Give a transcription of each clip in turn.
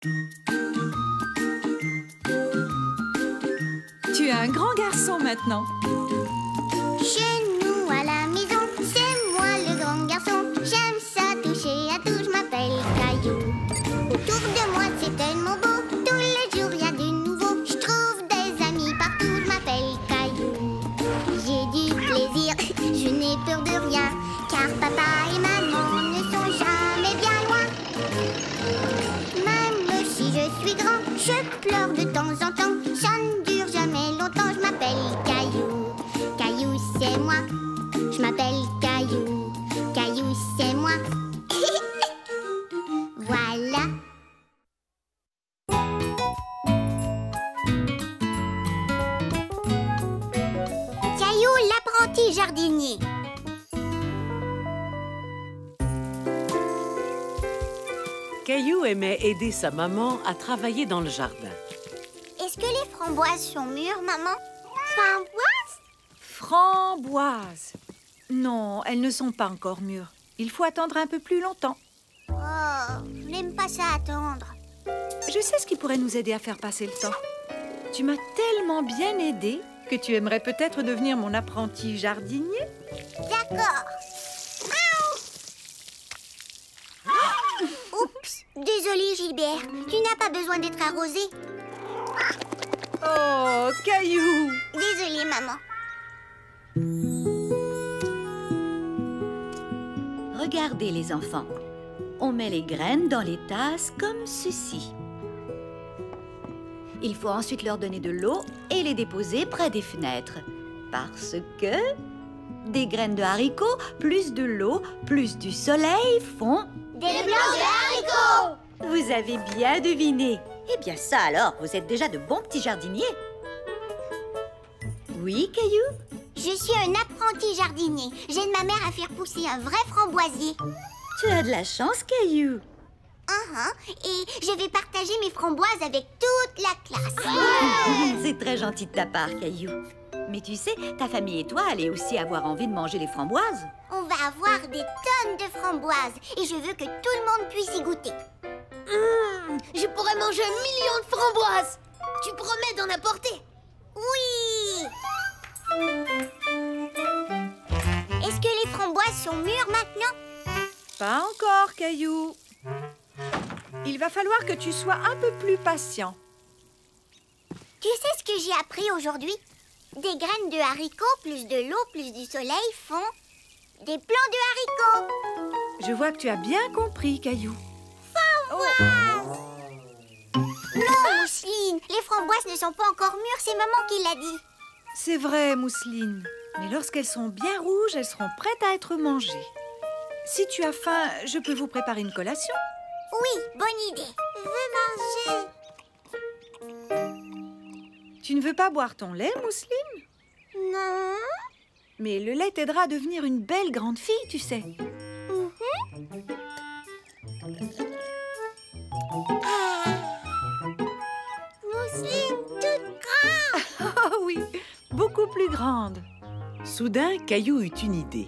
Tu es un grand garçon maintenant. Chez nous à la maison, c'est moi le grand garçon. J'aime ça toucher à tout, je m'appelle Caillou. Autour de moi c'est tellement beau, tous les jours il y a du nouveau. Je trouve des amis partout, je m'appelle Caillou. J'ai du plaisir, je n'ai peur de rien, car papa et maman ne sont jamais bien loin. Même si je suis grand, je pleure de temps en temps. Ça ne dure jamais longtemps, je m'appelle Caillou. Caillou c'est moi, je m'appelle Caillou. Caillou c'est moi. Voilà. Caillou l'apprenti jardinier. Caillou aimait aider sa maman à travailler dans le jardin. Est-ce que les framboises sont mûres, maman? Framboises? Framboises. Non, elles ne sont pas encore mûres. Il faut attendre un peu plus longtemps. Oh, je n'aime pas ça attendre. Je sais ce qui pourrait nous aider à faire passer le temps. Tu m'as tellement bien aidé que tu aimerais peut-être devenir mon apprenti jardinier. D'accord. Oups, désolée Gilbert, tu n'as pas besoin d'être arrosé. Oh, Caillou! Désolée maman. Regardez les enfants. On met les graines dans les tasses comme ceci. Il faut ensuite leur donner de l'eau et les déposer près des fenêtres. Parce que des graines de haricots, plus de l'eau, plus du soleil font... Des blancs de haricots! Vous avez bien deviné. Eh bien ça alors, vous êtes déjà de bons petits jardiniers. Oui, Caillou? Je suis un apprenti jardinier. J'aide ma mère à faire pousser un vrai framboisier. Tu as de la chance, Caillou. Et je vais partager mes framboises avec toute la classe. C'est très gentil de ta part, Caillou. Mais tu sais, ta famille et toi allez aussi avoir envie de manger les framboises. On va avoir des tonnes de framboises et je veux que tout le monde puisse y goûter. Je pourrais manger 1 million de framboises. Tu promets d'en apporter? Oui! Est-ce que les framboises sont mûres maintenant? Pas encore, Caillou. Il va falloir que tu sois un peu plus patient. Tu sais ce que j'ai appris aujourd'hui? Des graines de haricots, plus de l'eau, plus du soleil font des plants de haricots. Je vois que tu as bien compris, Caillou. Framboises! Non, Mousseline, les framboises ne sont pas encore mûres, c'est maman qui l'a dit. C'est vrai, Mousseline. Mais lorsqu'elles sont bien rouges, elles seront prêtes à être mangées. Si tu as faim, je peux vous préparer une collation. Oui, bonne idée. Je veux manger. Tu ne veux pas boire ton lait, Mousseline? Non. Mais le lait t'aidera à devenir une belle grande fille, tu sais. Mousseline toute grande. Oh oui, beaucoup plus grande. Soudain, Caillou eut une idée.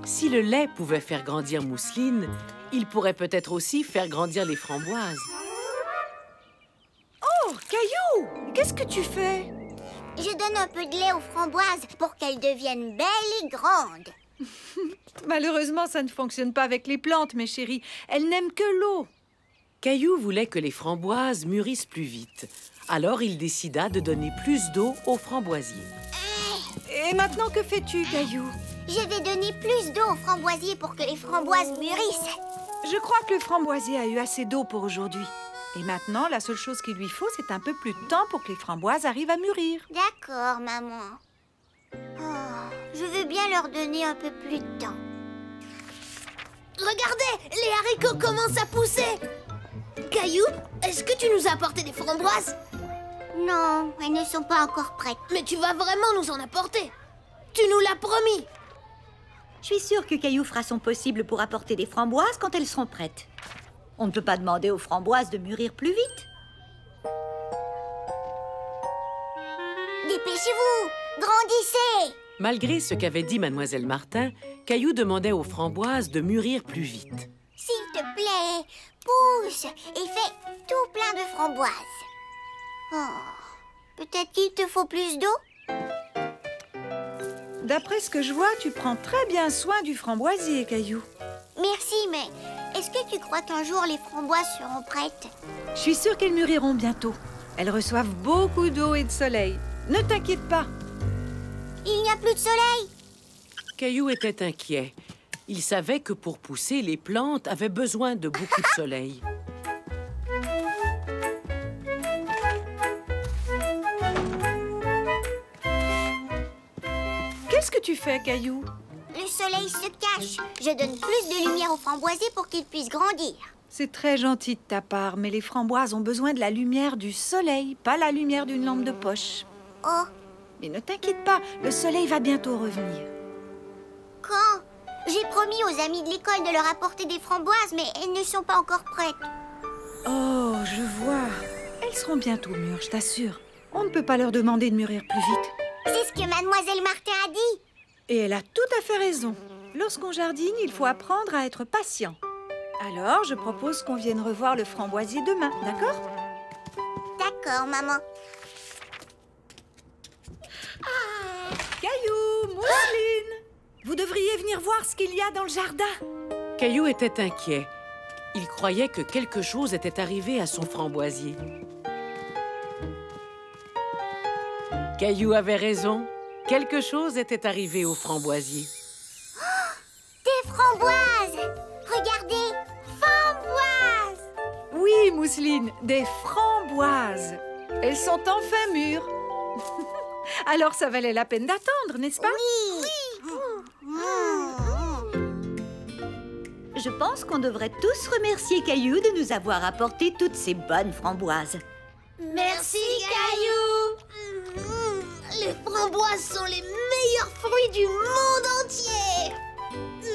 Si le lait pouvait faire grandir Mousseline, il pourrait peut-être aussi faire grandir les framboises. Oh, Caillou! Qu'est-ce que tu fais? Je donne un peu de lait aux framboises pour qu'elles deviennent belles et grandes. Malheureusement, ça ne fonctionne pas avec les plantes, mes chéris. Elles n'aiment que l'eau. Caillou voulait que les framboises mûrissent plus vite. Alors, il décida de donner plus d'eau aux framboisiers. Et maintenant, que fais-tu, Caillou? Je vais donner plus d'eau aux framboisiers pour que les framboises mûrissent. Je crois que le framboisier a eu assez d'eau pour aujourd'hui. Et maintenant, la seule chose qu'il lui faut, c'est un peu plus de temps pour que les framboises arrivent à mûrir. D'accord, maman. Oh, je veux bien leur donner un peu plus de temps. Regardez, les haricots commencent à pousser. Caillou, est-ce que tu nous as apporté des framboises? Non, elles ne sont pas encore prêtes. Mais tu vas vraiment nous en apporter. Tu nous l'as promis. Je suis sûre que Caillou fera son possible pour apporter des framboises quand elles seront prêtes. On ne peut pas demander aux framboises de mûrir plus vite. Dépêchez-vous! Grandissez! Malgré ce qu'avait dit Mademoiselle Martin, Caillou demandait aux framboises de mûrir plus vite. S'il te plaît, pousse et fais tout plein de framboises. Oh, peut-être qu'il te faut plus d'eau? D'après ce que je vois, tu prends très bien soin du framboisier, Caillou. Merci, mais est-ce que tu crois qu'un jour les framboises seront prêtes? Je suis sûre qu'elles mûriront bientôt. Elles reçoivent beaucoup d'eau et de soleil. Ne t'inquiète pas. Il n'y a plus de soleil. Caillou était inquiet. Il savait que pour pousser, les plantes avaient besoin de beaucoup de soleil. Qu'est-ce que tu fais, Caillou? Le soleil se cache. Je donne plus de lumière aux framboisiers pour qu'ils puissent grandir. C'est très gentil de ta part, mais les framboises ont besoin de la lumière du soleil, pas la lumière d'une lampe de poche. Oh, Mais ne t'inquiète pas, le soleil va bientôt revenir. quand? J'ai promis aux amis de l'école de leur apporter des framboises, mais elles ne sont pas encore prêtes. Oh, je vois. Elles seront bientôt mûres, je t'assure. On ne peut pas leur demander de mûrir plus vite. C'est ce que Mademoiselle Martin a dit. Et elle a tout à fait raison. Lorsqu'on jardine, il faut apprendre à être patient. Alors, je propose qu'on vienne revoir le framboisier demain, d'accord? D'accord, maman. Caillou, Mousseline, vous devriez venir voir ce qu'il y a dans le jardin. Caillou était inquiet. Il croyait que quelque chose était arrivé à son framboisier. Caillou avait raison. Quelque chose était arrivé au framboisier. Des framboises! Regardez, framboises! Oui, Mousseline, des framboises. Elles sont enfin mûres. Alors, ça valait la peine d'attendre, n'est-ce pas? Je pense qu'on devrait tous remercier Caillou de nous avoir apporté toutes ces bonnes framboises. Merci, Caillou. Les framboises sont les meilleurs fruits du monde entier.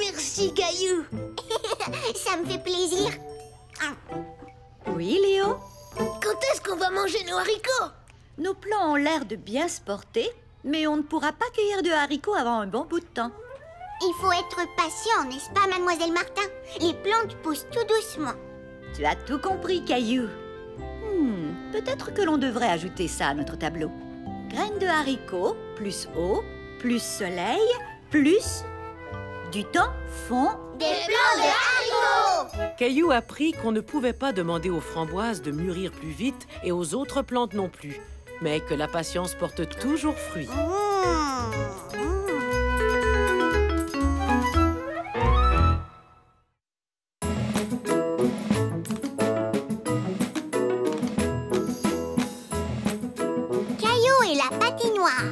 Merci, Caillou. Ça me fait plaisir. Oui, Léo? Quand est-ce qu'on va manger nos haricots? Nos plants ont l'air de bien se porter, mais on ne pourra pas cueillir de haricots avant un bon bout de temps. Il faut être patient, n'est-ce pas, Mademoiselle Martin? Les plantes poussent tout doucement. Tu as tout compris, Caillou. Peut-être que l'on devrait ajouter ça à notre tableau. Graines de haricots, plus eau, plus soleil, plus du temps fond. Des plants de haricots! Caillou apprit qu'on ne pouvait pas demander aux framboises de mûrir plus vite et aux autres plantes non plus, mais que la patience porte toujours fruit. Caillou et la patinoire.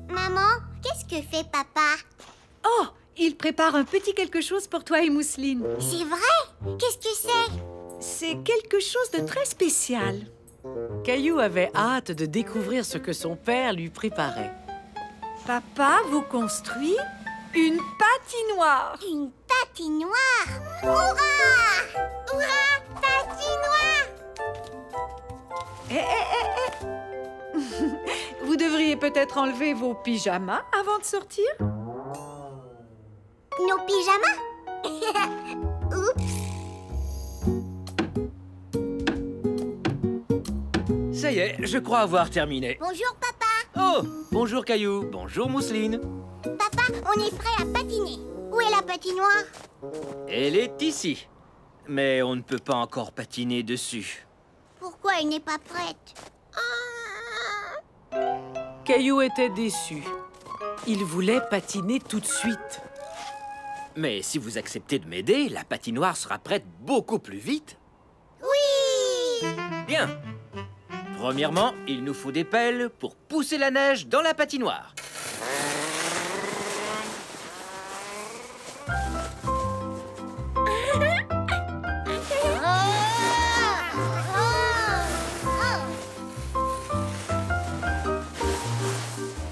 Maman, qu'est-ce que fait papa? Oh, il prépare un petit quelque chose pour toi et Mousseline. C'est vrai? Qu'est-ce que c'est? C'est quelque chose de très spécial. Caillou avait hâte de découvrir ce que son père lui préparait. Papa vous construit une patinoire. Une patinoire! Hurrah! Hurrah! Patinoire! Vous devriez peut-être enlever vos pyjamas avant de sortir. Nos pyjamas? Oups! Ça y est, je crois avoir terminé. Bonjour papa! Oh, bonjour Caillou, bonjour Mousseline. Papa, on est prêt à patiner. Où est la patinoire? Elle est ici. Mais on ne peut pas encore patiner dessus. Pourquoi elle n'est pas prête? Caillou était déçu. Il voulait patiner tout de suite. Mais si vous acceptez de m'aider, la patinoire sera prête beaucoup plus vite. Oui! Bien. Premièrement, il nous faut des pelles pour pousser la neige dans la patinoire.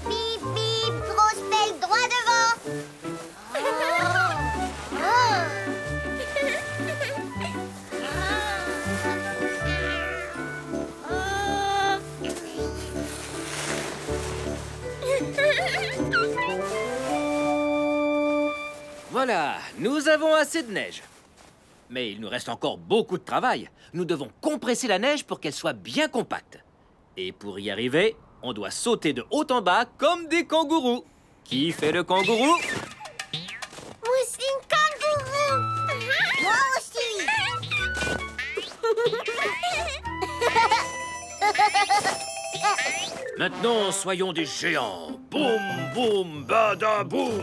Bip bip, grosse pelle droit devant. Voilà, nous avons assez de neige. Mais il nous reste encore beaucoup de travail. Nous devons compresser la neige pour qu'elle soit bien compacte. Et pour y arriver, on doit sauter de haut en bas comme des kangourous. Qui fait le kangourou? Mousseline kangourou. Moi aussi. Maintenant, soyons des géants. Boum, boum, bada, boum.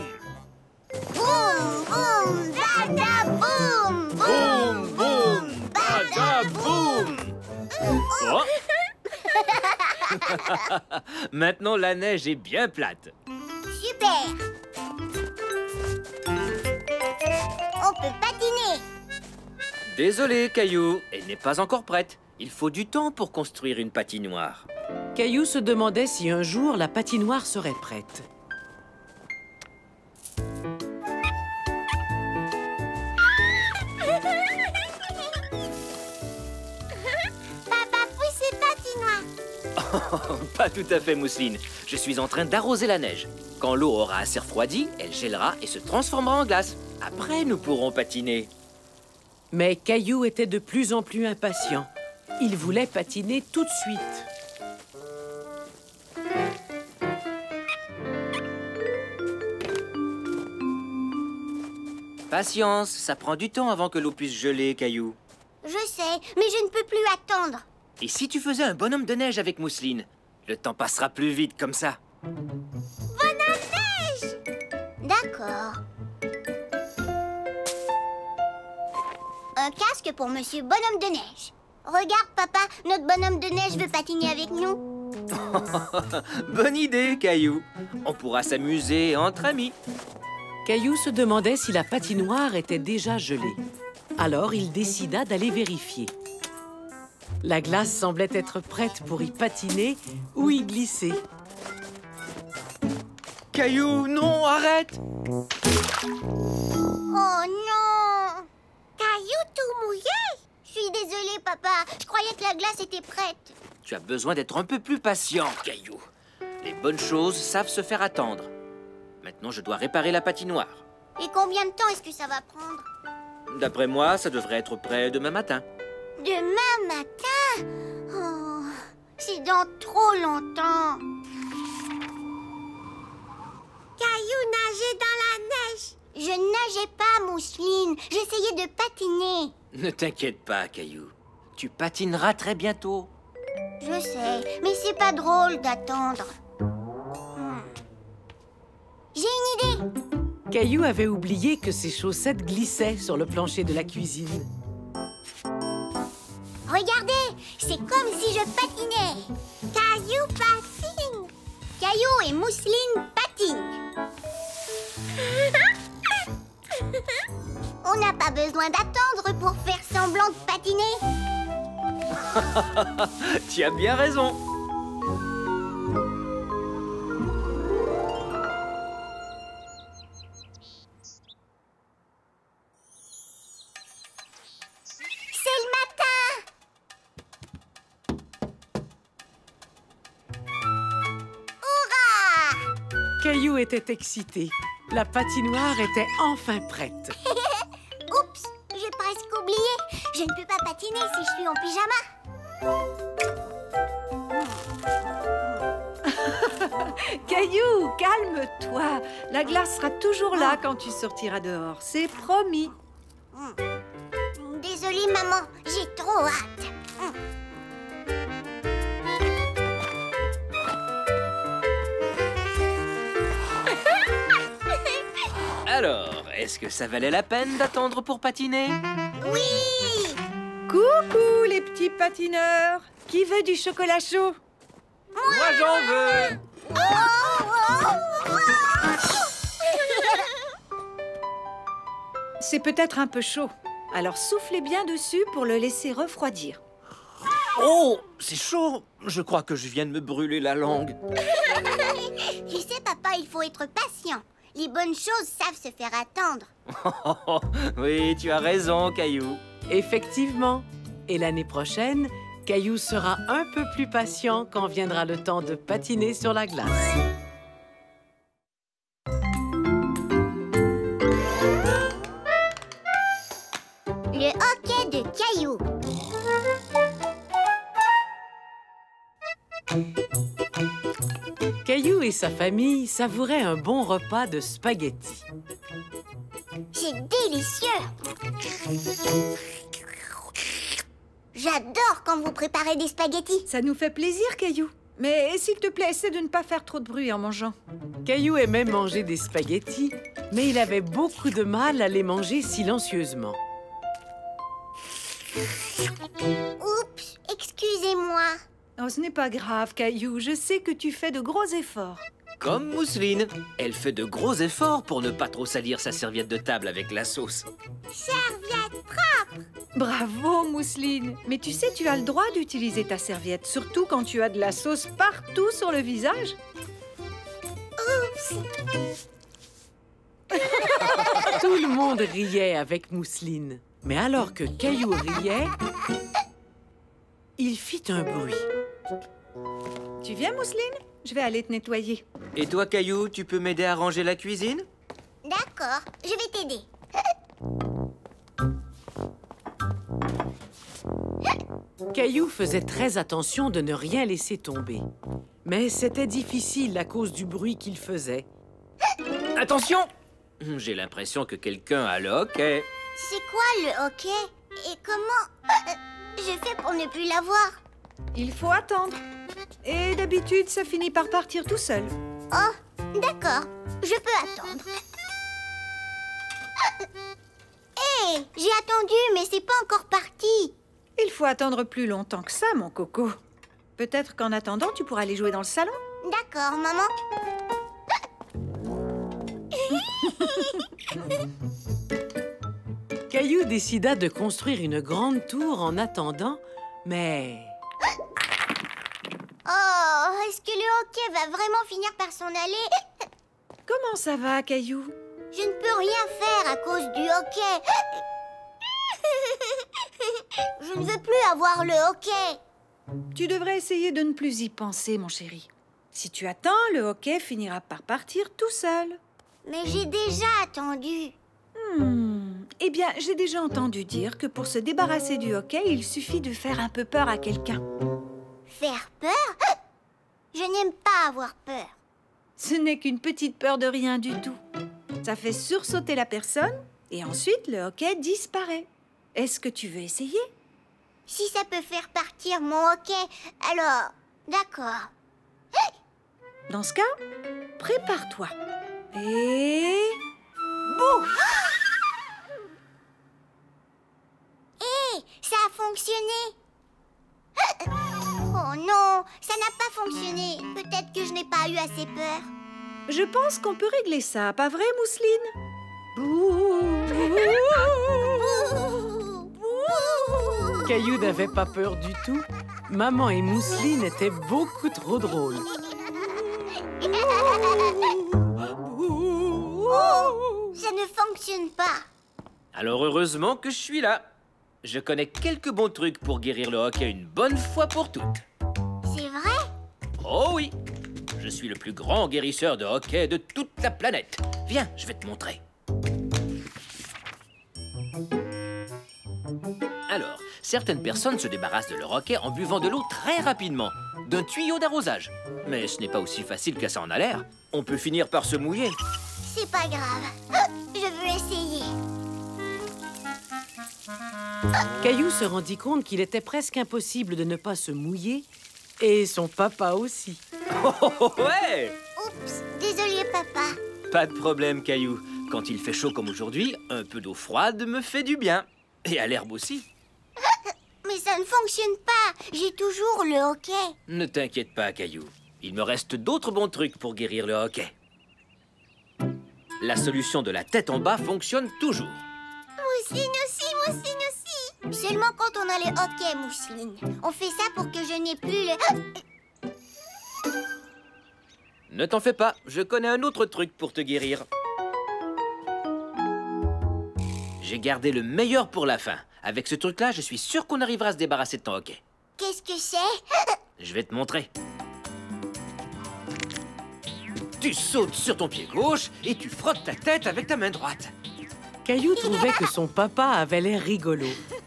Boum, boum, dada, boum. Boum, boum, bada, boum. Oh. Maintenant, la neige est bien plate. Super. On peut patiner. Désolé, Caillou, elle n'est pas encore prête. Il faut du temps pour construire une patinoire. Caillou se demandait si un jour la patinoire serait prête. Papa, poussez patinoire. Pas tout à fait, Mousseline. Je suis en train d'arroser la neige. Quand l'eau aura assez refroidi, elle gèlera et se transformera en glace. Après, nous pourrons patiner. Mais Caillou était de plus en plus impatient. Il voulait patiner tout de suite. Patience, ça prend du temps avant que l'eau puisse geler, Caillou. Je sais, mais je ne peux plus attendre. Et si tu faisais un bonhomme de neige avec Mousseline? Le temps passera plus vite comme ça. D'accord. Un casque pour Monsieur Bonhomme de Neige. Regarde, papa, notre bonhomme de neige veut patiner avec nous. Bonne idée, Caillou. On pourra s'amuser entre amis. Caillou se demandait si la patinoire était déjà gelée. Alors il décida d'aller vérifier. La glace semblait être prête pour y patiner ou y glisser. Caillou, non, arrête! Oh non! Caillou tout mouillé! Je suis désolée, papa. Je croyais que la glace était prête. Tu as besoin d'être un peu plus patient, Caillou. Les bonnes choses savent se faire attendre. Maintenant, je dois réparer la patinoire. Et combien de temps est-ce que ça va prendre? D'après moi, ça devrait être prêt demain matin. Demain matin? Oh, c'est dans trop longtemps. Caillou nageait dans la neige. Je nageais pas, Mousseline. J'essayais de patiner. Ne t'inquiète pas, Caillou. Tu patineras très bientôt. Je sais, mais c'est pas drôle d'attendre. J'ai une idée. Caillou avait oublié que ses chaussettes glissaient sur le plancher de la cuisine. Regardez, c'est comme si je patinais. Caillou patine. Caillou et Mousseline patinent. On n'a pas besoin d'attendre pour faire semblant de patiner. Tu as bien raison. C'est le matin. Hurrah! Caillou était excité. La patinoire était enfin prête. Oups, j'ai presque oublié. Je ne peux pas patiner si je suis en pyjama. Caillou, calme-toi. La glace sera toujours là quand tu sortiras dehors. C'est promis. Désolée, maman, j'ai trop hâte. Alors, est-ce que ça valait la peine d'attendre pour patiner? Oui! Coucou, les petits patineurs. Qui veut du chocolat chaud? Moi, j'en veux! C'est peut-être un peu chaud. Alors soufflez bien dessus pour le laisser refroidir. Oh, c'est chaud! Je crois que je viens de me brûler la langue. Tu sais, papa, il faut être patient. Les bonnes choses savent se faire attendre. Oui, tu as raison, Caillou. Effectivement. Et l'année prochaine, Caillou sera un peu plus patient quand viendra le temps de patiner sur la glace. Caillou et sa famille savouraient un bon repas de spaghettis. C'est délicieux. J'adore quand vous préparez des spaghettis. Ça nous fait plaisir, Caillou. Mais s'il te plaît, essaie de ne pas faire trop de bruit en mangeant. Caillou aimait manger des spaghettis, mais il avait beaucoup de mal à les manger silencieusement. Oups, excusez-moi. Oh, ce n'est pas grave, Caillou. Je sais que tu fais de gros efforts. Comme Mousseline, elle fait de gros efforts pour ne pas trop salir sa serviette de table avec la sauce. Serviette propre. Bravo, Mousseline. Mais tu sais, tu as le droit d'utiliser ta serviette, surtout quand tu as de la sauce partout sur le visage. Oups. Tout le monde riait avec Mousseline. Mais alors que Caillou riait, il fit un bruit. Tu viens, Mousseline? Je vais aller te nettoyer. Et toi, Caillou, tu peux m'aider à ranger la cuisine? D'accord, je vais t'aider. Caillou faisait très attention de ne rien laisser tomber. Mais c'était difficile à cause du bruit qu'il faisait. Attention! J'ai l'impression que quelqu'un a le hoquet. C'est quoi le hoquet? Et comment je fais pour ne plus l'avoir? Il faut attendre. Et d'habitude, ça finit par partir tout seul. Oh, d'accord, je peux attendre. Hé, j'ai attendu, mais c'est pas encore parti. Il faut attendre plus longtemps que ça, mon coco. Peut-être qu'en attendant, tu pourras aller jouer dans le salon. D'accord, maman. Caillou décida de construire une grande tour en attendant, mais... Oh, est-ce que le hoquet va vraiment finir par s'en aller? Comment ça va, Caillou? Je ne peux rien faire à cause du hoquet. Je ne veux plus avoir le hoquet. Tu devrais essayer de ne plus y penser, mon chéri. Si tu attends, le hoquet finira par partir tout seul. Mais j'ai déjà attendu. Eh bien, j'ai déjà entendu dire que pour se débarrasser du hoquet, il suffit de faire un peu peur à quelqu'un. Faire peur? Je n'aime pas avoir peur. Ce n'est qu'une petite peur de rien du tout. Ça fait sursauter la personne et ensuite le hoquet disparaît. Est-ce que tu veux essayer? Si ça peut faire partir mon hoquet, alors... D'accord. Dans ce cas, prépare-toi. Et... bouh! Hé, ça a fonctionné. Oh non, ça n'a pas fonctionné. Peut-être que je n'ai pas eu assez peur. Je pense qu'on peut régler ça, pas vrai, Mousseline? Bouh! Caillou n'avait pas peur du tout. Maman et Mousseline étaient beaucoup trop drôles. Ça ne fonctionne pas. Alors heureusement que je suis là. Je connais quelques bons trucs pour guérir le hoquet une bonne fois pour toutes. C'est vrai? Oh oui! Je suis le plus grand guérisseur de hoquet de toute la planète. Viens, je vais te montrer. Alors, certaines personnes se débarrassent de leur hoquet en buvant de l'eau très rapidement, d'un tuyau d'arrosage. Mais ce n'est pas aussi facile que ça en a l'air. On peut finir par se mouiller. C'est pas grave. Je veux essayer. Caillou se rendit compte qu'il était presque impossible de ne pas se mouiller, et son papa aussi. Oh, ouais! Oups, désolé papa. Pas de problème, Caillou. Quand il fait chaud comme aujourd'hui, un peu d'eau froide me fait du bien. Et à l'herbe aussi. Mais ça ne fonctionne pas. J'ai toujours le hoquet. Ne t'inquiète pas, Caillou. Il me reste d'autres bons trucs pour guérir le hoquet. La solution de la tête en bas fonctionne toujours. Mousseline aussi, Mousseline aussi. Seulement quand on a le hoquet, Mousseline. On fait ça pour que je n'ai plus le... Ne t'en fais pas, je connais un autre truc pour te guérir. J'ai gardé le meilleur pour la fin. Avec ce truc-là, je suis sûr qu'on arrivera à se débarrasser de ton hoquet. Qu'est-ce que c'est? Je vais te montrer. Tu sautes sur ton pied gauche et tu frottes ta tête avec ta main droite. Caillou trouvait que son papa avait l'air rigolo.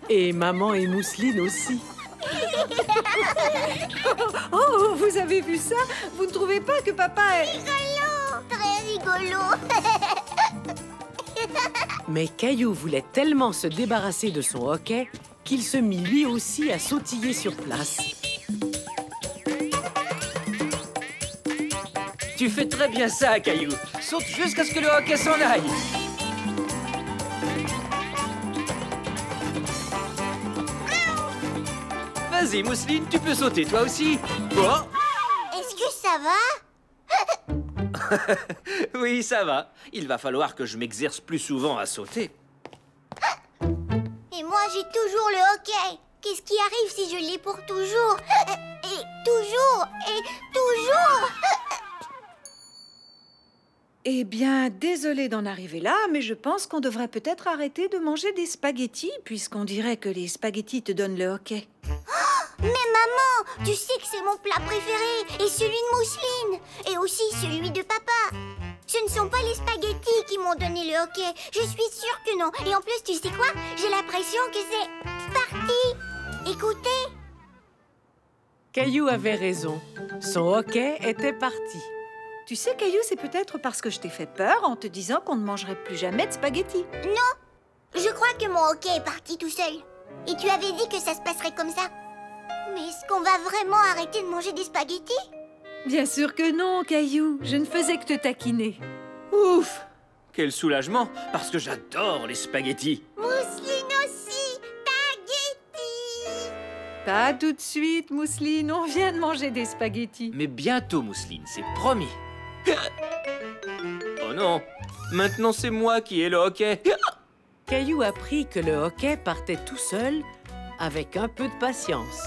Et maman et Mousseline aussi. Oh, vous avez vu ça? Vous ne trouvez pas que papa est... Très rigolo. Mais Caillou voulait tellement se débarrasser de son hoquet qu'il se mit lui aussi à sautiller sur place. Tu fais très bien ça, Caillou. Saute jusqu'à ce que le hockey s'en aille. Vas-y, Mousseline, tu peux sauter toi aussi. Oh! Est-ce que ça va? Oui, ça va. Il va falloir que je m'exerce plus souvent à sauter. Et moi, j'ai toujours le hockey. Qu'est-ce qui arrive si je l'ai pour toujours? Et toujours, et toujours. Eh bien, désolée d'en arriver là, mais je pense qu'on devrait peut-être arrêter de manger des spaghettis, puisqu'on dirait que les spaghettis te donnent le hoquet. Mais maman, tu sais que c'est mon plat préféré, et celui de Mousseline, et aussi celui de papa. Ce ne sont pas les spaghettis qui m'ont donné le hoquet, je suis sûre que non. Et en plus, tu sais quoi? J'ai l'impression que c'est parti. Écoutez. Caillou avait raison. Son hoquet était parti. Tu sais, Caillou, c'est peut-être parce que je t'ai fait peur en te disant qu'on ne mangerait plus jamais de spaghettis. Non, je crois que mon hockey est parti tout seul. Et tu avais dit que ça se passerait comme ça. Mais est-ce qu'on va vraiment arrêter de manger des spaghettis? Bien sûr que non, Caillou. Je ne faisais que te taquiner. Ouf! Quel soulagement, parce que j'adore les spaghettis. Mousseline aussi, spaghettis. Pas tout de suite, Mousseline. On vient de manger des spaghettis. Mais bientôt, Mousseline, c'est promis. Oh non, maintenant c'est moi qui ai le hockey. Caillou apprit que le hoquet partait tout seul avec un peu de patience.